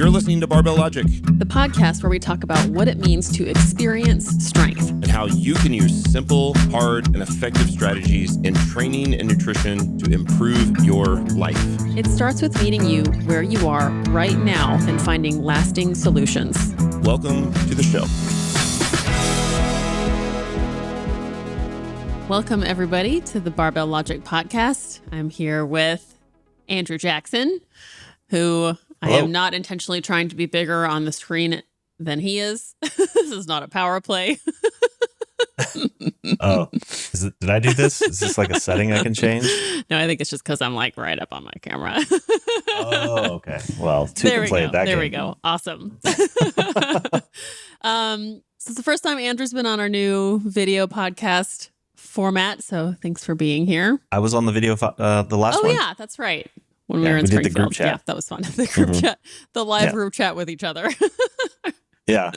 You're listening to Barbell Logic, the podcast where we talk about what it means to experience strength and how you can use simple, hard, and effective strategies in training and nutrition to improve your life. It starts with meeting you where you are right now and finding lasting solutions. Welcome to the show. Welcome, everybody, to the Barbell Logic podcast. I'm here with Andrew Jackson, who I am not intentionally trying to be bigger on the screen than he is. This is not a power play. Oh, did I do this? Is this like a setting I can change? No, I think it's just because I'm like right up on my camera. Oh, okay. Well, two can play at that game. There we go. Awesome. So it's the first time Andrew's been on our new video podcast format. So thanks for being here. I was on the video the last one. Oh, yeah, that's right. When we were in Springfield. Did the group chat. Yeah, that was fun. The group chat, the live group chat with each other. Yeah.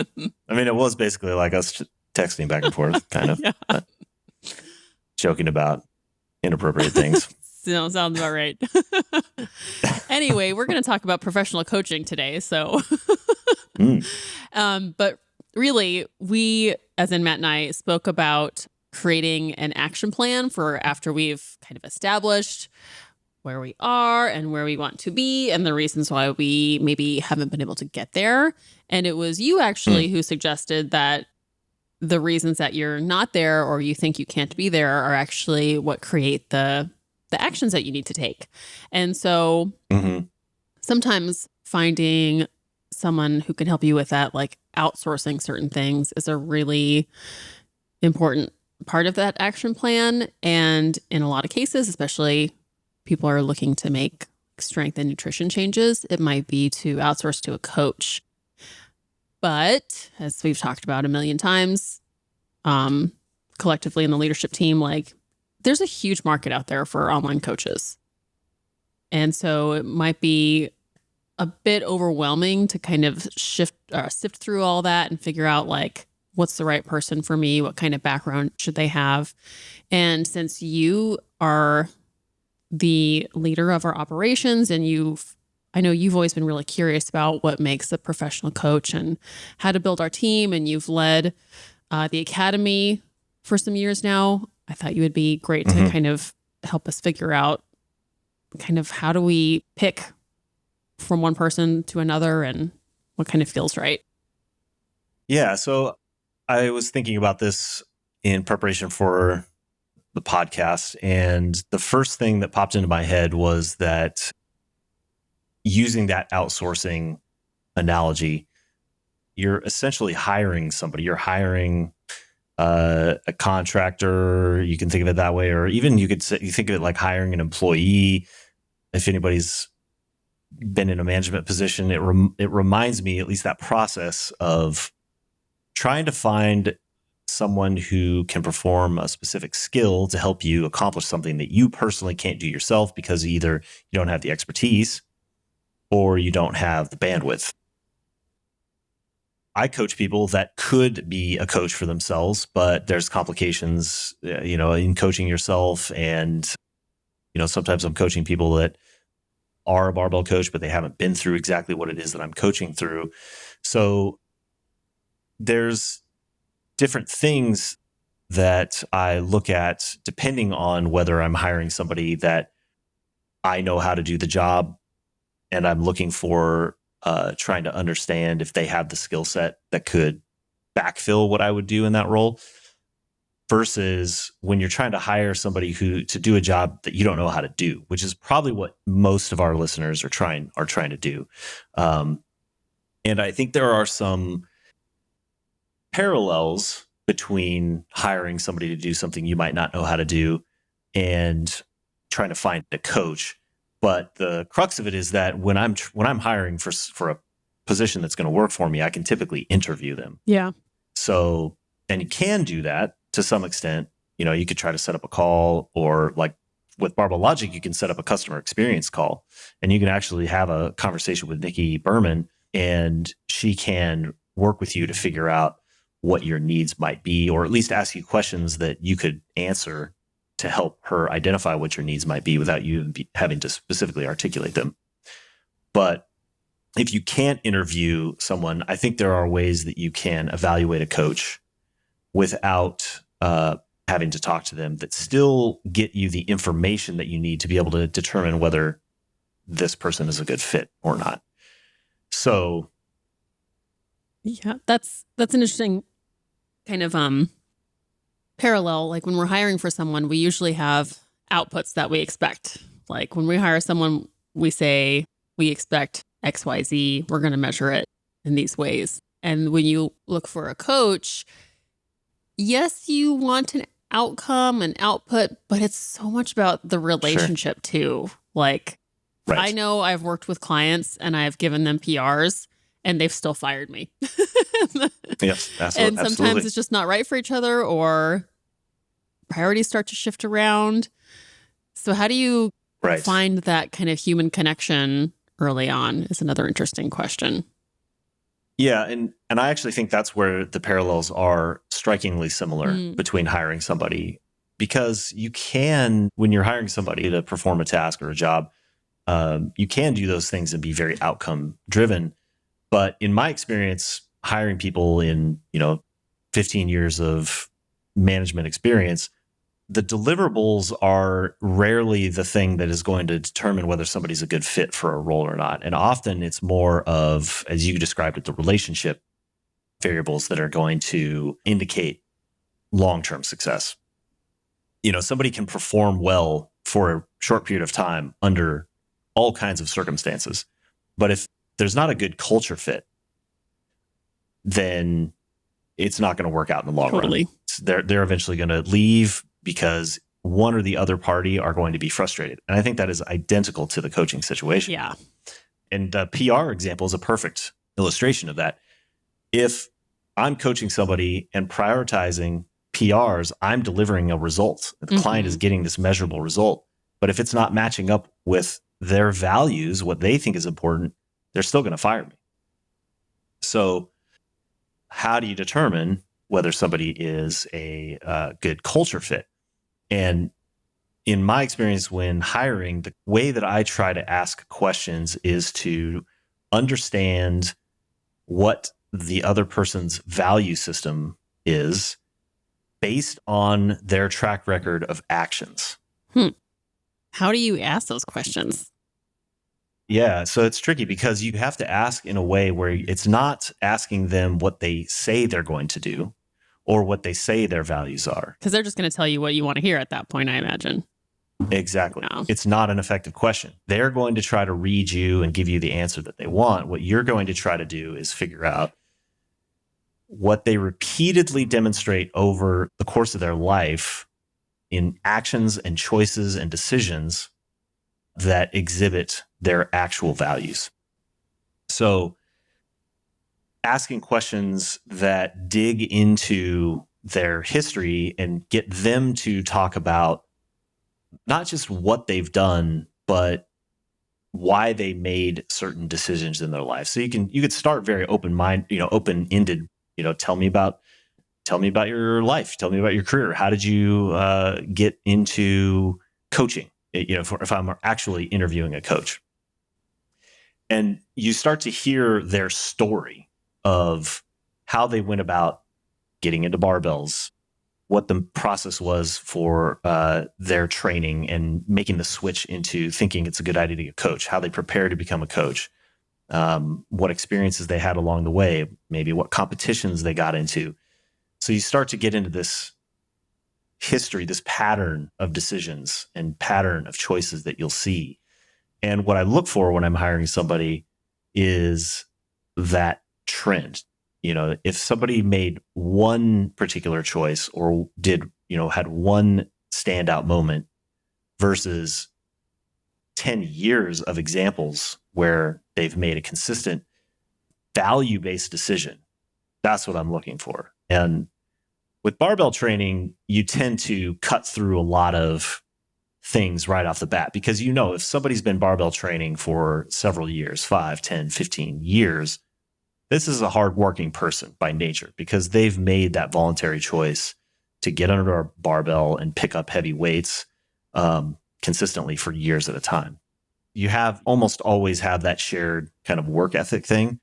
I mean, it was basically like us texting back and forth, kind of. Yeah. Joking about inappropriate things. No, sounds about right. Anyway, we're going to talk about professional coaching today. So, but really, we, as in Matt and I, spoke about creating an action plan for after we've kind of established where we are and where we want to be and the reasons why we maybe haven't been able to get there. And it was you actually who suggested that the reasons that you're not there or you think you can't be there are actually what create the actions that you need to take. And so sometimes finding someone who can help you with that, like outsourcing certain things, is a really important part of that action plan. And in a lot of cases, especially people are looking to make strength and nutrition changes, it might be to outsource to a coach. But as we've talked about a million times, collectively in the leadership team, like there's a huge market out there for online coaches. And so it might be a bit overwhelming to kind of sift through all that and figure out like, what's the right person for me? What kind of background should they have? And since you are the leader of our operations and I know you've always been really curious about what makes a professional coach and how to build our team. And you've led the academy for some years now. I thought you would be great to kind of help us figure out kind of how do we pick from one person to another and what kind of feels right. Yeah. So I was thinking about this in preparation for the podcast, and the first thing that popped into my head was that using that outsourcing analogy, you're essentially hiring somebody. You're hiring a contractor. You can think of it that way, or even you think of it like hiring an employee. If anybody's been in a management position, it reminds me, at least that process of trying to find someone who can perform a specific skill to help you accomplish something that you personally can't do yourself because either you don't have the expertise or you don't have the bandwidth. I coach people that could be a coach for themselves, but there's complications, in coaching yourself. And, sometimes I'm coaching people that are a barbell coach, but they haven't been through exactly what it is that I'm coaching through. So there's different things that I look at depending on whether I'm hiring somebody that I know how to do the job and I'm looking for trying to understand if they have the skill set that could backfill what I would do in that role, versus when you're trying to hire somebody to do a job that you don't know how to do, which is probably what most of our listeners are trying to do. And I think there are some parallels between hiring somebody to do something you might not know how to do and trying to find a coach. But the crux of it is that when I'm hiring for a position that's going to work for me, I can typically interview them. Yeah. So, and you can do that to some extent. You could try to set up a call, or like with Barbell Logic, you can set up a customer experience call, and you can actually have a conversation with Nikki Berman, and she can work with you to figure out what your needs might be, or at least ask you questions that you could answer to help her identify what your needs might be without you having to specifically articulate them. But if you can't interview someone, I think there are ways that you can evaluate a coach without having to talk to them that still get you the information that you need to be able to determine whether this person is a good fit or not. So, yeah, that's an interesting kind of parallel. Like when we're hiring for someone, we usually have outputs that we expect. Like when we hire someone, we say we expect XYZ, we're going to measure it in these ways. And when you look for a coach, yes, you want an outcome, an output, but it's so much about the relationship too. Like, right. I know I've worked with clients and I've given them PRs and they've still fired me. Yes, and sometimes absolutely. it's just not right for each other, or priorities start to shift around. So how do you find that kind of human connection early on is another interesting question. Yeah, and I actually think that's where the parallels are strikingly similar between hiring somebody, because you can, when you're hiring somebody to perform a task or a job, you can do those things and be very outcome driven. But in my experience, hiring people in 15 years of management experience, the deliverables are rarely the thing that is going to determine whether somebody's a good fit for a role or not. And often it's more of, as you described it, the relationship variables that are going to indicate long-term success. Somebody can perform well for a short period of time under all kinds of circumstances. But if there's not a good culture fit, then it's not going to work out in the long run. They're eventually going to leave because one or the other party are going to be frustrated. And I think that is identical to the coaching situation. Yeah. And the PR example is a perfect illustration of that. If I'm coaching somebody and prioritizing PRs, I'm delivering a result. The client is getting this measurable result. But if it's not matching up with their values, what they think is important, they're still going to fire me. So how do you determine whether somebody is a good culture fit? And in my experience when hiring, the way that I try to ask questions is to understand what the other person's value system is based on their track record of actions. How do you ask those questions? Yeah, so it's tricky because you have to ask in a way where it's not asking them what they say they're going to do or what they say their values are. Because they're just going to tell you what you want to hear at that point, I imagine. Exactly. No. It's not an effective question. They're going to try to read you and give you the answer that they want. What you're going to try to do is figure out what they repeatedly demonstrate over the course of their life in actions and choices and decisions that exhibit their actual values. So asking questions that dig into their history and get them to talk about not just what they've done, but why they made certain decisions in their life. So you could start very open-ended, tell me about your life, tell me about your career. How did you get into coaching? If I'm actually interviewing a coach. And you start to hear their story of how they went about getting into barbells, what the process was for their training and making the switch into thinking it's a good idea to be a coach, how they prepared to become a coach, what experiences they had along the way, maybe what competitions they got into. So you start to get into this history, this pattern of decisions and pattern of choices that you'll see. And what I look for when I'm hiring somebody is that trend. If somebody made one particular choice or had one standout moment versus 10 years of examples where they've made a consistent value-based decision, that's what I'm looking for. And with barbell training, you tend to cut through a lot of things right off the bat because if somebody's been barbell training for several years, 5, 10, 15 years, this is a hardworking person by nature because they've made that voluntary choice to get under a barbell and pick up heavy weights consistently for years at a time. you have almost always have that shared kind of work ethic thing.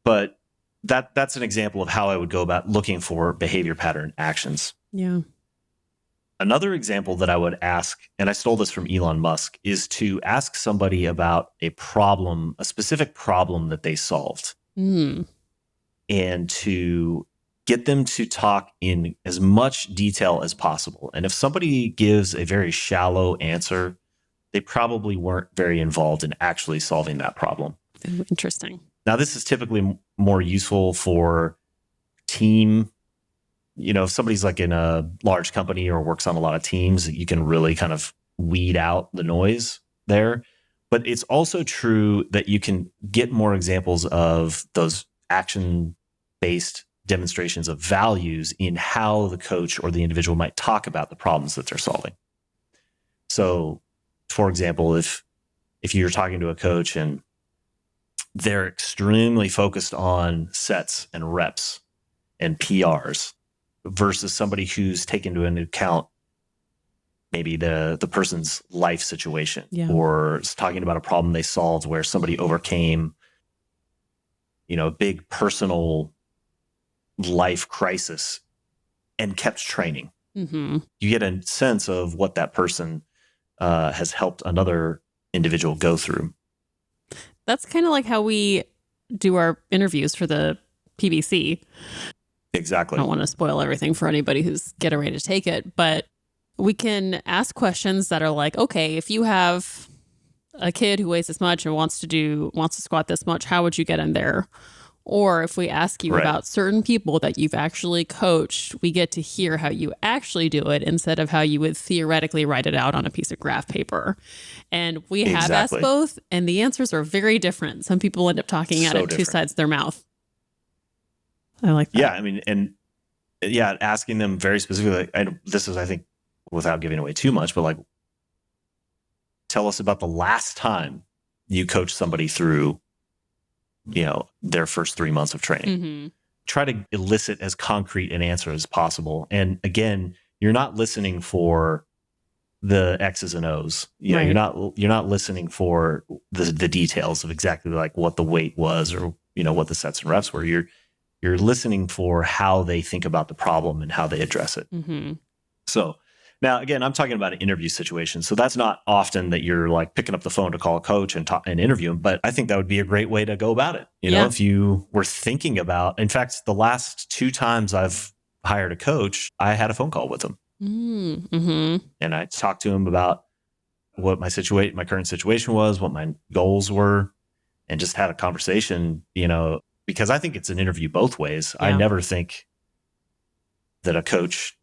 But that's an example of how I would go about looking for behavior pattern actions. Yeah. Another example that I would ask, and I stole this from Elon Musk, is to ask somebody about a problem, a specific problem that they solved, and to get them to talk in as much detail as possible. And if somebody gives a very shallow answer, they probably weren't very involved in actually solving that problem. Interesting. Now, this is typically more useful for team. If somebody's like in a large company or works on a lot of teams, you can really kind of weed out the noise there. But it's also true that you can get more examples of those action-based demonstrations of values in how the coach or the individual might talk about the problems that they're solving. So, for example, if you're talking to a coach and they're extremely focused on sets and reps and PRs versus somebody who's taken into account maybe the person's life situation, or is talking about a problem they solved where somebody overcame, a big personal life crisis and kept training. You get a sense of what that person has helped another individual go through. That's kind of like how we do our interviews for the PBC. Exactly. I don't want to spoil everything for anybody who's getting ready to take it, but we can ask questions that are like, okay, if you have a kid who weighs this much and wants to squat this much, how would you get in there? Or if we ask you about certain people that you've actually coached, we get to hear how you actually do it instead of how you would theoretically write it out on a piece of graph paper. And we have asked both, and the answers are very different. Some people end up talking out of two sides of their mouth. I like that. Yeah, I mean, and asking them very specifically, this is, I think, without giving away too much, but like, tell us about the last time you coached somebody through their first 3 months of training. Try to elicit as concrete an answer as possible. And again, you're not listening for the X's and O's. You're not listening for the details of exactly like what the weight was or what the sets and reps were. You're listening for how they think about the problem and how they address it. So now, again, I'm talking about an interview situation. So that's not often that you're like picking up the phone to call a coach and interview him. But I think that would be a great way to go about it. If you were thinking about, in fact, the last 2 times I've hired a coach, I had a phone call with him. And I talked to him about what my current situation was, what my goals were, and just had a conversation, because I think it's an interview both ways. I never think that a coach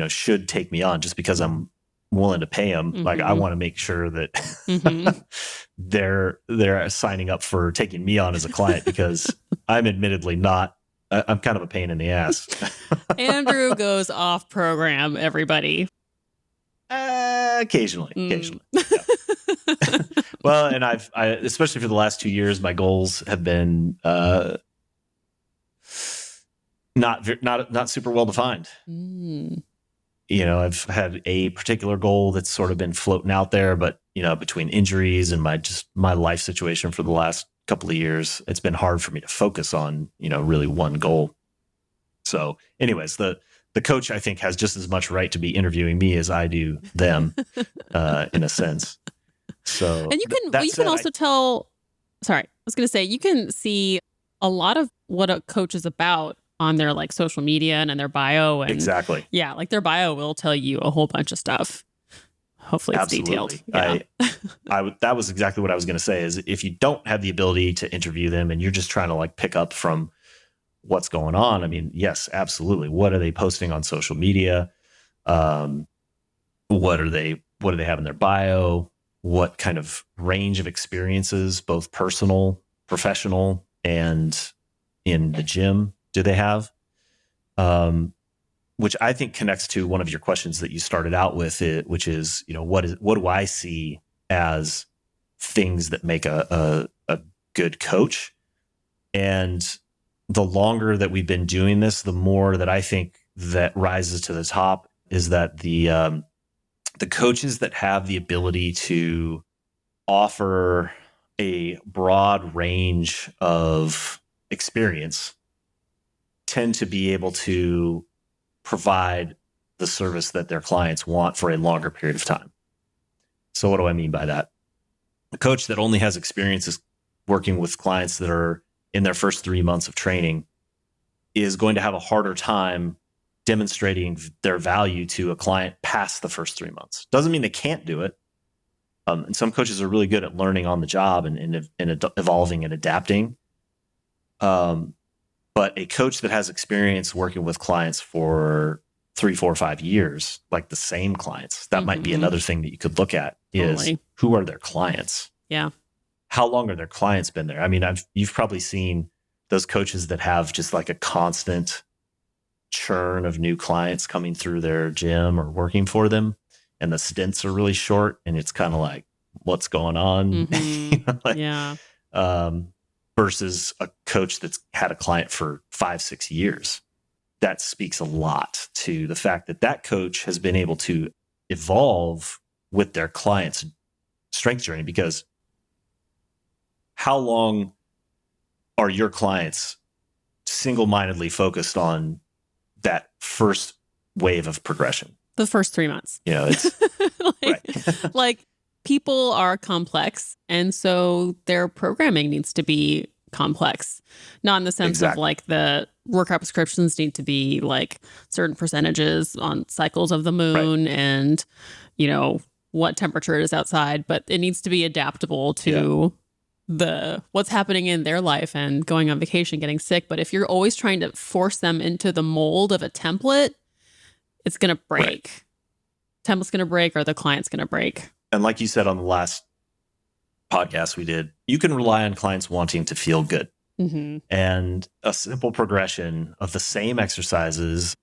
should take me on just because I'm willing to pay them. Like, I want to make sure that they're signing up for taking me on as a client, because I'm admittedly not. I'm kind of a pain in the ass. Andrew goes off program, everybody. Occasionally. Yeah. Well, and I especially for the last 2 years, my goals have been not super well defined. I've had a particular goal that's sort of been floating out there, but between injuries and my life situation for the last couple of years, it's been hard for me to focus on really one goal. So, anyways, the coach, I think, has just as much right to be interviewing me as I do them, in a sense. So, and you can also tell. Sorry, I was going to say, you can see a lot of what a coach is about on their like social media and in their bio. And exactly. Yeah, like their bio will tell you a whole bunch of stuff. Hopefully it's detailed. Yeah. That was exactly what I was going to say, is if you don't have the ability to interview them and you're just trying to like pick up from what's going on, I mean, yes, absolutely. What are they posting on social media? What do they have in their bio? What kind of range of experiences, both personal, professional, and in the gym, do they have? Which I think connects to one of your questions that you started out with, which is, what do I see as things that make a good coach? And the longer that we've been doing this, the more that I think that rises to the top is that the the coaches that have the ability to offer a broad range of experience tend to be able to provide the service that their clients want for a longer period of time. So what do I mean by that? A coach that only has experiences working with clients that are in their first 3 months of training is going to have a harder time demonstrating their value to a client past the first 3 months. Doesn't mean they can't do it. And some coaches are really good at learning on the job and evolving and adapting. But a coach that has experience working with clients for 3, 4, 5 years, like the same clients, that might be another thing that you could look at is Totally. who are their clients? Yeah. How long are their clients been there? I mean, you've probably seen those coaches that have just like a constant churn of new clients coming through their gym or working for them, and the stints are really short, and it's kind of like, what's going on? Yeah. Versus a coach that's had a client for 5, 6 years. That speaks a lot to the fact that that coach has been able to evolve with their client's strength journey, because how long are your clients single-mindedly focused on that first wave of progression? The first 3 months. You know, it's right. Like people are complex, and so their programming needs to be complex. Not in the sense of like the workout prescriptions need to be like certain percentages on cycles of the moon and, you know, what temperature it is outside, but it needs to be adaptable to the what's happening in their life and going on vacation, getting sick. But if you're always trying to force them into the mold of a template, it's going to break. Right. Template's going to break, or the client's going to break. And like you said on the last podcast we did, you can rely on clients wanting to feel good. And a simple progression of the same exercises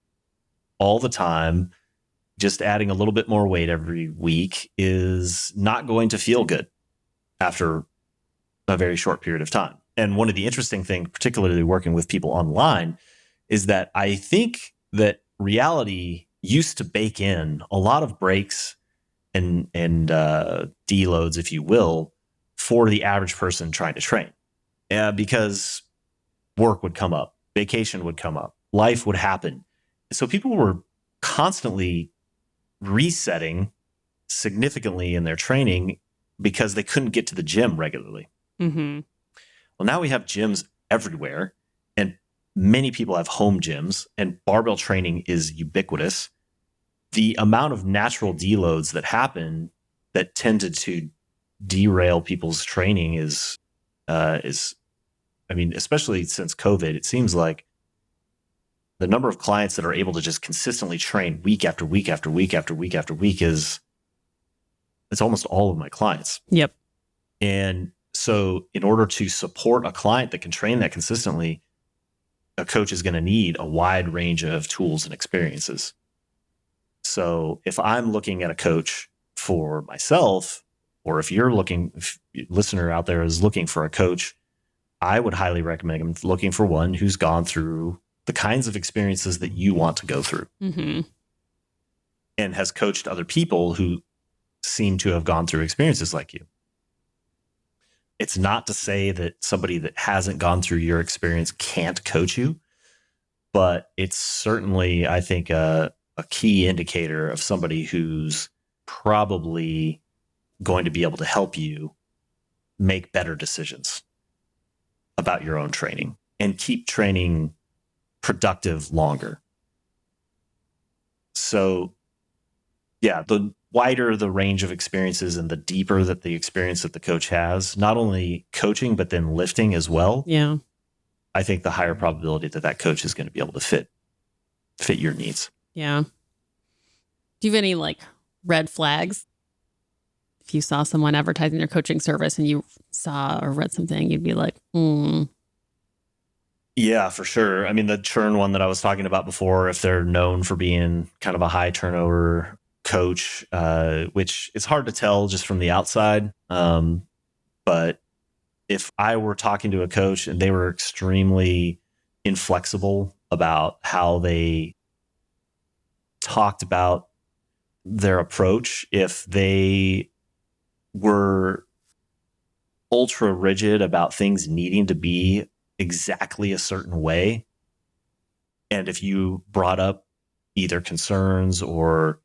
all the time, just adding a little bit more weight every week, is not going to feel good after a very short period of time. And one of the interesting things, particularly working with people online, is that I think that reality used to bake in a lot of breaks and deloads, if you will, for the average person trying to train. Because work would come up, vacation would come up, life would happen. So people were constantly resetting significantly in their training because they couldn't get to the gym regularly. Well, now we have gyms everywhere, and many people have home gyms, and barbell training is ubiquitous. The amount of natural deloads that happen that tended to derail people's training is, I mean, especially since COVID, it seems like the number of clients that are able to just consistently train week after week after week after week after week it's almost all of my clients. Yep. And so in order to support a client that can train that consistently, a coach is going to need a wide range of tools and experiences. So if I'm looking at a coach for myself, or if listener out there is looking for a coach, I would highly recommend looking for one who's gone through the kinds of experiences that you want to go through and has coached other people who seem to have gone through experiences like you. It's not to say that somebody that hasn't gone through your experience can't coach you, but it's certainly, I think, a key indicator of somebody who's probably going to be able to help you make better decisions about your own training and keep training productive longer. So, yeah, the wider the range of experiences and the deeper that the experience that the coach has, not only coaching, but then lifting as well. Yeah. I think the higher probability that coach is going to be able to fit your needs. Yeah. Do you have any like red flags? If you saw someone advertising their coaching service and you saw or read something, you'd be like, Yeah, for sure. I mean, the churn one that I was talking about before, if they're known for being kind of a high turnover coach, which it's hard to tell just from the outside. But if I were talking to a coach and they were extremely inflexible about how they talked about their approach if they were ultra rigid about things needing to be exactly a certain way. And if you brought up either concerns or,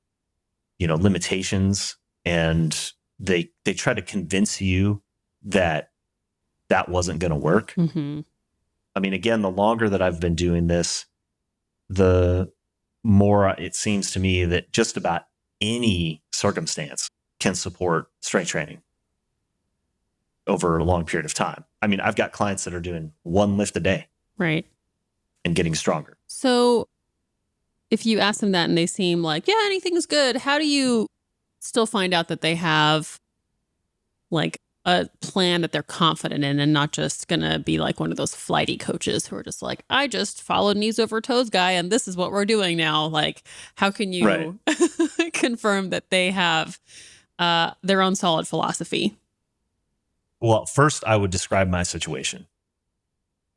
limitations, and they try to convince you that wasn't going to work. Mm-hmm. I mean, again, the longer that I've been doing this, the more it seems to me that just about any circumstance can support strength training over a long period of time. I mean, I've got clients that are doing one lift a day. Right. And getting stronger. So if you ask them that and they seem like, yeah, anything's good, how do you still find out that they have like a plan that they're confident in and not just going to be like one of those flighty coaches who are just like, I just followed knees over toes guy and this is what we're doing now. Like, how can you confirm that they have their own solid philosophy? Well, first I would describe my situation.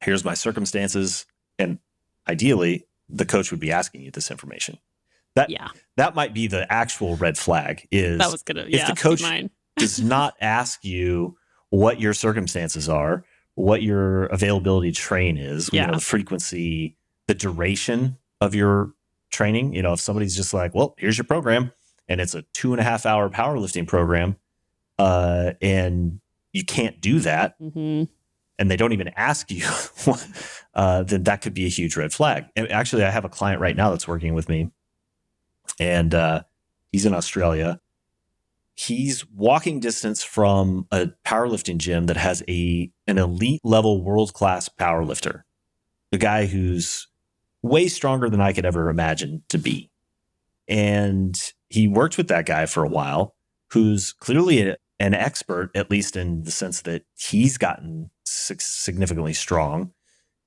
Here's my circumstances. And ideally, the coach would be asking you this information. That might be the actual red flag. Is that was gonna if the coach does not ask you what your circumstances are, what your availability to train is, the frequency, the duration of your training. If somebody's just like, well, here's your program, and it's a 2.5 hour powerlifting program, and you can't do that. Mm-hmm. And they don't even ask you, then that could be a huge red flag. And actually, I have a client right now that's working with me, and he's in Australia. He's walking distance from a powerlifting gym that has an elite level world-class powerlifter, a guy who's way stronger than I could ever imagine to be. And he worked with that guy for a while, who's clearly an expert, at least in the sense that he's gotten significantly strong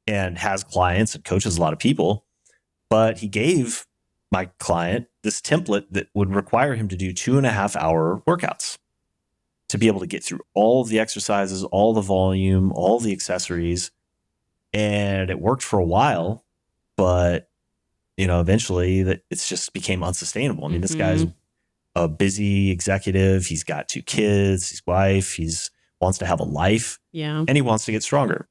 and has clients and coaches a lot of people. But he gave my client this template that would require him to do 2.5 hour workouts to be able to get through all of the exercises, all the volume, all the accessories. And it worked for a while, but eventually it's just became unsustainable. I mean, this guy's a busy executive. He's got 2 kids, his wife, wants to have a life, and he wants to get stronger.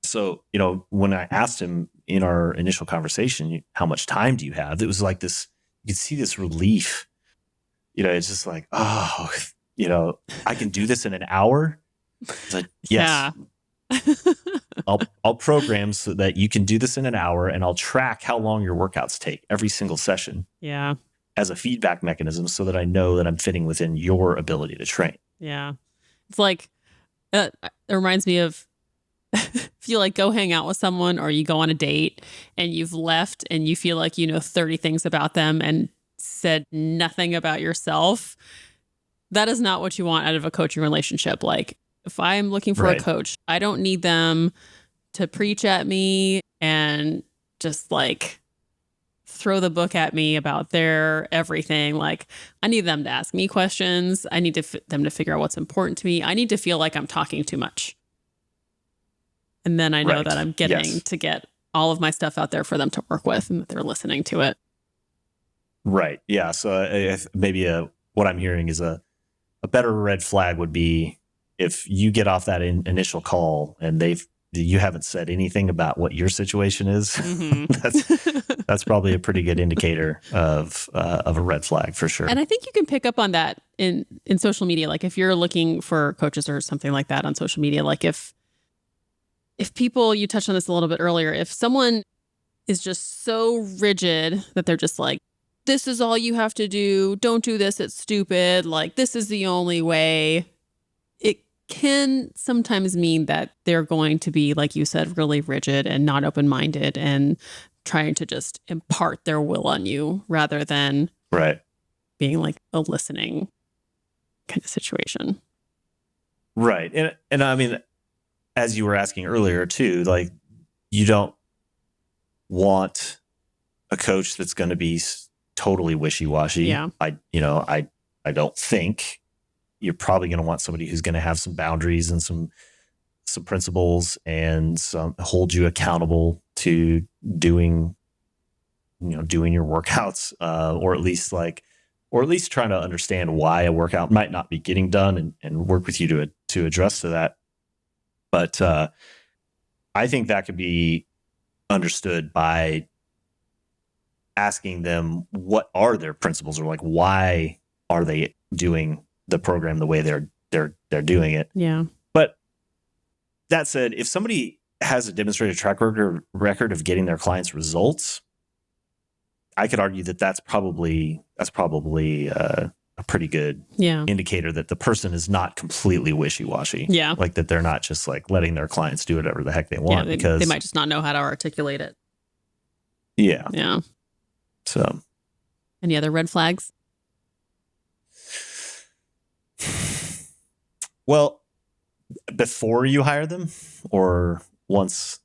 So, when I asked him in our initial conversation, how much time do you have? It was like this, you could see this relief. It's just like, oh, I can do this in an hour. It's like, yes. Yeah. I'll program so that you can do this in an hour, and I'll track how long your workouts take every single session. Yeah. As a feedback mechanism, so that I know that I'm fitting within your ability to train. Yeah. It's like, it reminds me of if you like go hang out with someone or you go on a date and you've left and you feel like 30 things about them and said nothing about yourself. That is not what you want out of a coaching relationship. Like, if I'm looking for a coach, I don't need them to preach at me and just like throw the book at me about their everything. Like, I need them to ask me questions. I need them to figure out what's important to me. I need to feel like I'm talking too much. And then I know that I'm getting to get all of my stuff out there for them to work with and that they're listening to it. Right. Yeah. So maybe what I'm hearing is a better red flag would be if you get off that initial call and you haven't said anything about what your situation is. Mm-hmm. that's probably a pretty good indicator of a red flag for sure. And I think you can pick up on that in social media. Like, if you're looking for coaches or something like that on social media, like if people, you touched on this a little bit earlier, if someone is just so rigid that they're just like, this is all you have to do, don't do this, it's stupid, like, this is the only way, it can sometimes mean that they're going to be, like you said, really rigid and not open-minded and trying to just impart their will on you rather than being like a listening kind of situation. Right. And I mean, as you were asking earlier too, like, you don't want a coach that's going to be totally wishy-washy. Yeah. I don't think you're probably going to want somebody who's going to have some boundaries and some principles and hold you accountable to doing your workouts, or at least like or at least trying to understand why a workout might not be getting done and work with you to address to that. But I think that could be understood by asking them what are their principles, or like why are they doing the program the way they're doing it. Yeah. But that said, if somebody has a demonstrated track record of getting their clients results, I could argue that that's probably a pretty good indicator that the person is not completely wishy-washy. Yeah. Like that they're not just like letting their clients do whatever the heck they want, because they might just not know how to articulate it. Yeah. Yeah. So, any other red flags? Well, before you hire them or once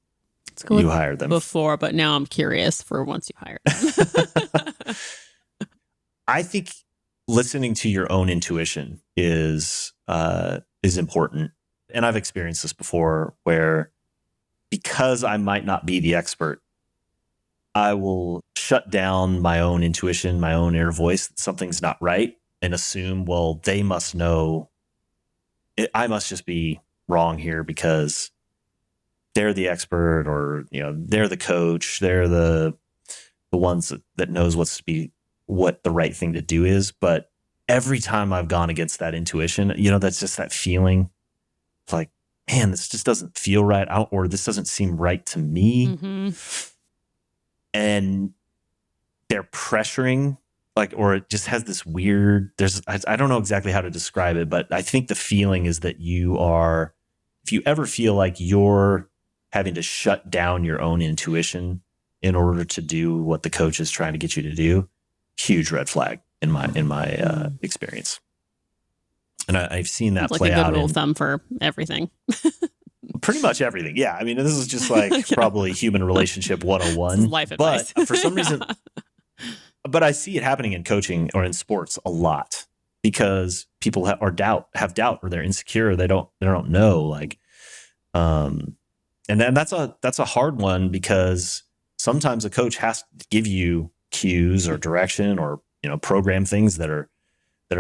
you hire them? Before, but now I'm curious for once you hire them. I think listening to your own intuition is important. And I've experienced this before where, because I might not be the expert, I will shut down my own intuition, my own inner voice that something's not right, and assume, well, they must know. I must just be wrong here because they're the expert, or they're the coach, they're the ones that knows what the right thing to do is. But every time I've gone against that intuition, that's just that feeling like, man, this just doesn't feel right, or this doesn't seem right to me. Mm-hmm. And they're pressuring, or it just has this weird, I don't know exactly how to describe it, but I think the feeling is that if you ever feel like you're having to shut down your own intuition in order to do what the coach is trying to get you to do, huge red flag in my experience. And I've seen that play out. Like a good rule of thumb for everything. Pretty much everything. Yeah. I mean, this is just like probably human relationship 101. Life advice. But for some reason, but I see it happening in coaching or in sports a lot, because people have doubt, or they're insecure, or they don't know. And then that's a hard one, because sometimes a coach has to give you cues or direction, or program things that are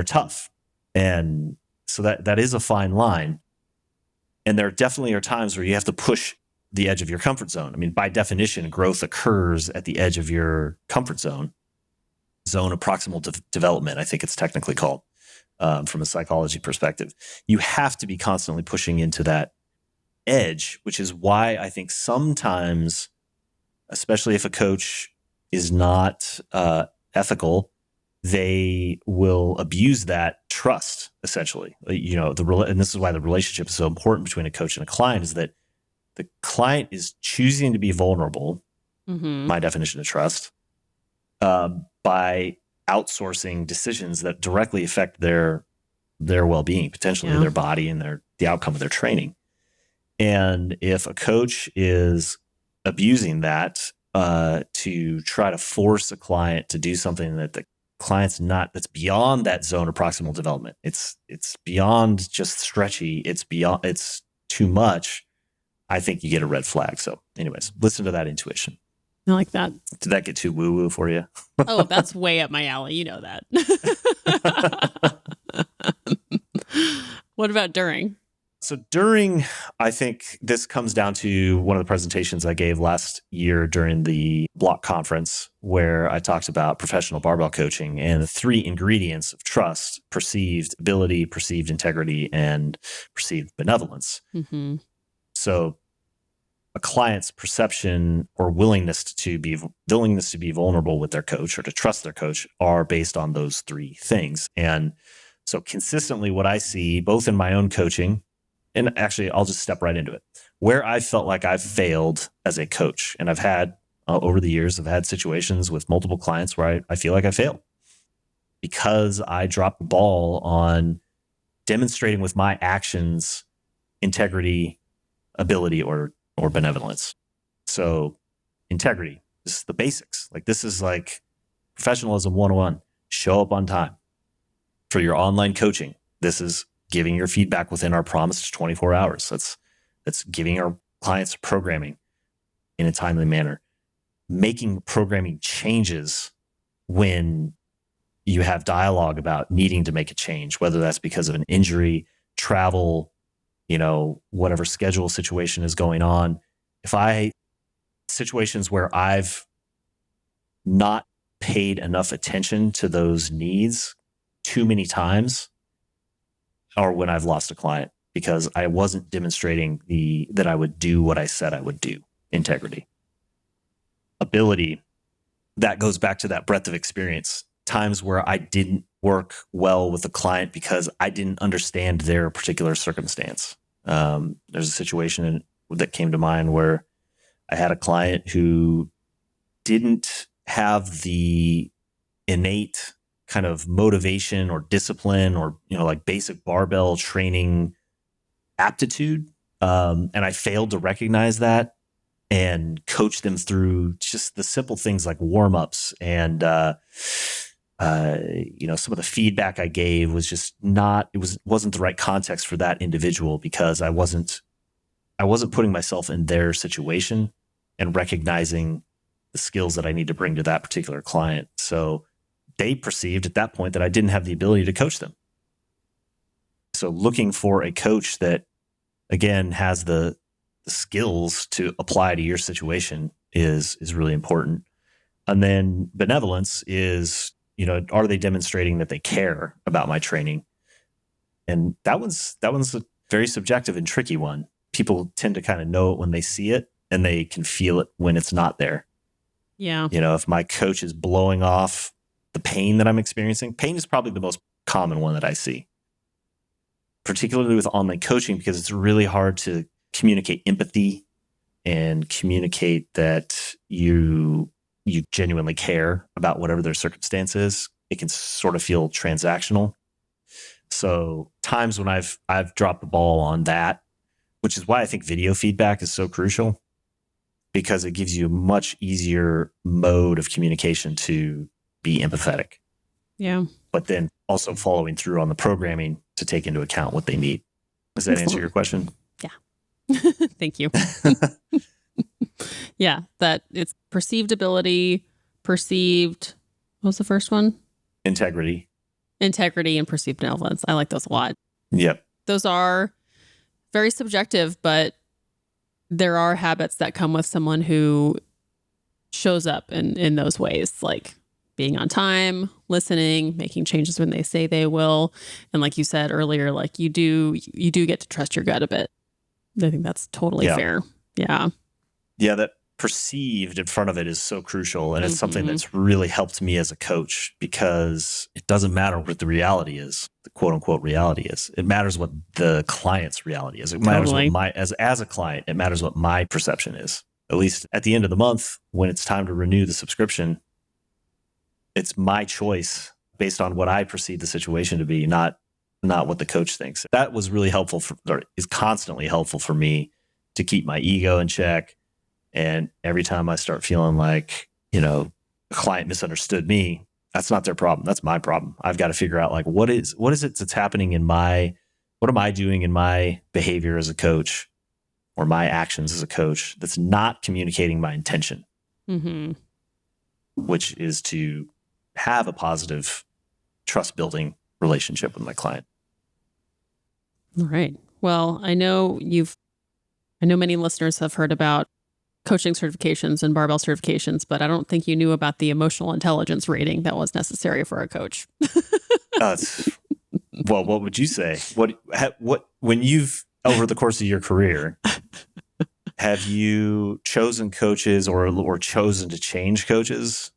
tough. And so that is a fine line. And there definitely are times where you have to push the edge of your comfort zone. I mean, by definition, growth occurs at the edge of your comfort zone of proximal development, I think it's technically called, from a psychology perspective. You have to be constantly pushing into that edge, which is why I think sometimes, especially if a coach is not ethical, they will abuse that trust, essentially. And this is why the relationship is so important between a coach and a client, is that the client is choosing to be vulnerable, my definition of trust, by outsourcing decisions that directly affect their well-being, potentially their body and the outcome of their training. And if a coach is abusing that to try to force a client to do something that the client's that's beyond that zone of proximal development, it's beyond just stretchy, it's too much, I think you get a red flag. So anyways, listen to that intuition. I like that. Did that get too woo-woo for you? Oh, that's way up my alley. You know that. What about during? So during, I think this comes down to one of the presentations I gave last year during the block conference, where I talked about professional barbell coaching and the 3 ingredients of trust: perceived ability, perceived integrity, and perceived benevolence. Mm-hmm. So a client's perception or willingness to be vulnerable with their coach, or to trust their coach, are based on those 3 things. And so consistently, what I see both in my own coaching, and actually I'll just step right into it, where I felt like I've failed as a coach, and I've had over the years, I've had situations with multiple clients where I feel like I failed because I dropped the ball on demonstrating with my actions integrity, ability, or benevolence. So integrity, this is the basics. Like, this is like professionalism 101. Show up on time. For your online coaching, this is giving your feedback within our promised 24 hours. That's giving our clients programming in a timely manner. Making programming changes when you have dialogue about needing to make a change, whether that's because of an injury, travel, whatever schedule situation is going on. Situations where I've not paid enough attention to those needs too many times are when I've lost a client because I wasn't demonstrating that I would do what I said I would do. Integrity. Ability, that goes back to that breadth of experience. Times where I didn't work well with a client because I didn't understand their particular circumstance. There's a situation that came to mind where I had a client who didn't have the innate kind of motivation or discipline or, like basic barbell training aptitude. And I failed to recognize that and coach them through just the simple things like warm-ups and, some of the feedback I gave was just wasn't the right context for that individual because I wasn't putting myself in their situation and recognizing the skills that I need to bring to that particular client. So they perceived at that point that I didn't have the ability to coach them. So looking for a coach that, again, has the skills to apply to your situation is really important. And then benevolence is, are they demonstrating that they care about my training? And that one's a very subjective and tricky one. People tend to kind of know it when they see it and they can feel it when it's not there. Yeah. If my coach is blowing off the pain that I'm experiencing, pain is probably the most common one that I see, particularly with online coaching, because it's really hard to communicate empathy and communicate that you genuinely care about whatever their circumstance is. It can sort of feel transactional. So times when I've dropped the ball on that, which is why I think video feedback is so crucial, because it gives you a much easier mode of communication to be empathetic. Yeah. But then also following through on the programming to take into account what they need. Does that answer your question? Yeah. Thank you. Yeah, that it's perceived ability, what was the first one? Integrity, and perceived benevolence. I like those a lot. Yep. Those are very subjective, but there are habits that come with someone who shows up in those ways, like being on time, listening, making changes when they say they will. And like you said earlier, like you do get to trust your gut a bit. I think that's totally fair. Yeah. Yeah, that perceived in front of it is so crucial. And it's something that's really helped me as a coach, because it doesn't matter what the reality is, the quote unquote reality is. It matters what the client's reality is. It matters what as a client, it matters what my perception is. At least at the end of the month, when it's time to renew the subscription, it's my choice based on what I perceive the situation to be, not what the coach thinks. That was really helpful is constantly helpful for me to keep my ego in check. And every time I start feeling like, a client misunderstood me, that's not their problem. That's my problem. I've got to figure out like, what is it that's happening what am I doing in my behavior as a coach or my actions as a coach that's not communicating my intention, which is to have a positive trust building relationship with my client. All right. Well, I know many listeners have heard about coaching certifications and barbell certifications, but I don't think you knew about the emotional intelligence rating that was necessary for a coach. Well, what would you say? When you've, over the course of your career, have you chosen coaches or chosen to change coaches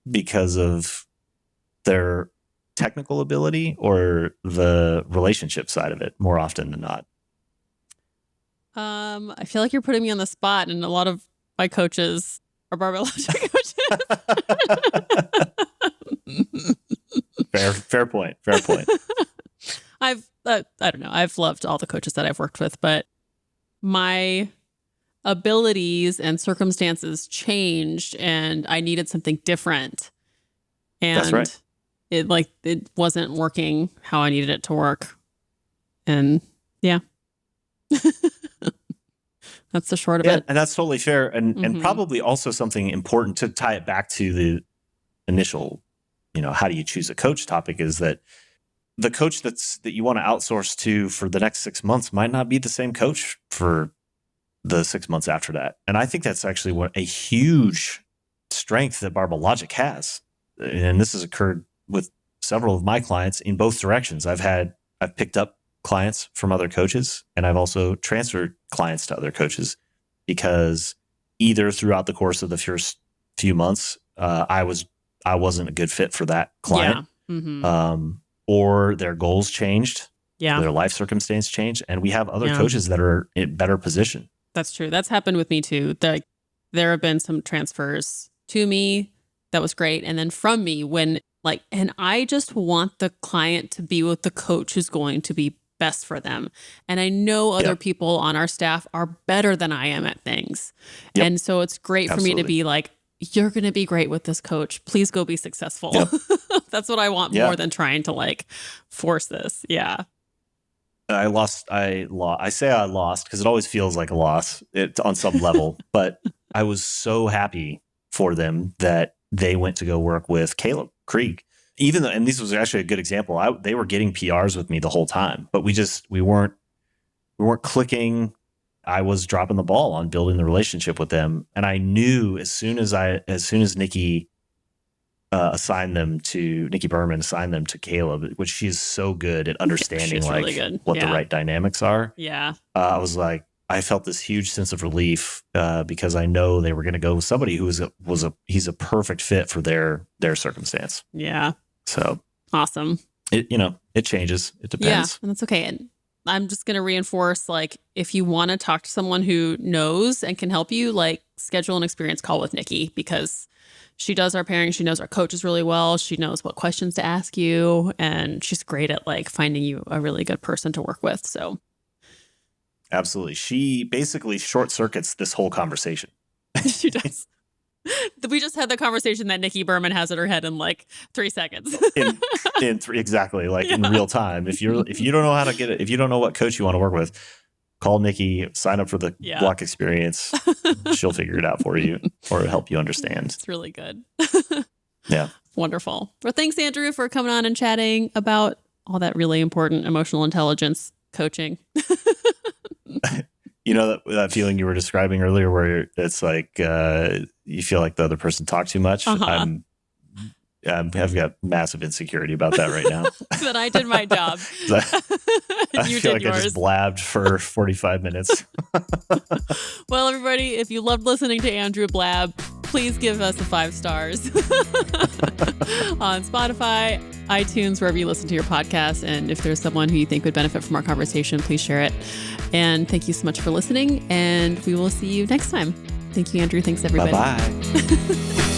because of their technical ability or the relationship side of it more often than not? I feel like you're putting me on the spot, and a lot of my coaches are barbell coaches. Fair point. I don't know. I've loved all the coaches that I've worked with, but my abilities and circumstances changed, and I needed something different. And that's right. It wasn't working how I needed it to work. And yeah. That's the short of it. And that's totally fair. And probably also something important to tie it back to the initial how do you choose a coach topic is that the coach that you want to outsource to for the next 6 months might not be the same coach for the 6 months after that. And I think that's actually a huge strength that Barbell Logic has. And this has occurred with several of my clients in both directions. I've picked up clients from other coaches, and I've also transferred clients to other coaches because either throughout the course of the first few months, I wasn't a good fit for that client, or their goals changed, their life circumstance changed, and we have other coaches that are in better position. That's true. That's happened with me too. There have been some transfers to me that was great, and then from me and I just want the client to be with the coach who's going to be best for them. And I know other people on our staff are better than I am at things. Yep. And so it's great for me to be like, you're going to be great with this coach. Please go be successful. Yep. That's what I want more than trying to force this. Yeah. I say I lost because it always feels like a loss on some level, but I was so happy for them that they went to go work with Caleb Krieg. And this was actually a good example. They were getting PRs with me the whole time, but we weren't clicking. I was dropping the ball on building the relationship with them, and I knew as soon as Nikki Nikki Berman assigned them to Caleb, which she is so good at understanding really what the right dynamics are. Yeah, I was like, I felt this huge sense of relief because I know they were going to go with somebody who he's a perfect fit for their circumstance. Yeah. So awesome. It changes. It depends. Yeah, and that's okay. And I'm just going to reinforce, if you want to talk to someone who knows and can help you, schedule an experience call with Nikki, because she does our pairing. She knows our coaches really well. She knows what questions to ask you, and she's great at finding you a really good person to work with. So absolutely. She basically short circuits this whole conversation. She does. We just had the conversation that Nikki Berman has in her head in 3 seconds. Exactly. In real time. If you don't know how to get it, if you don't know what coach you want to work with, call Nikki, sign up for the block experience. She'll figure it out for you or help you understand. It's really good. Yeah. Wonderful. Well, thanks, Andrew, for coming on and chatting about all that really important emotional intelligence coaching. That feeling you were describing earlier where it's you feel like the other person talked too much. I've got massive insecurity about that right now. That I did my job. I feel like yours. I just blabbed for 45 minutes. Well, everybody, if you loved listening to Andrew blab, please give us 5 stars on Spotify, iTunes, wherever you listen to your podcast. And if there's someone who you think would benefit from our conversation, please share it. And thank you so much for listening. And we will see you next time. Thank you, Andrew. Thanks, everybody. Bye-bye.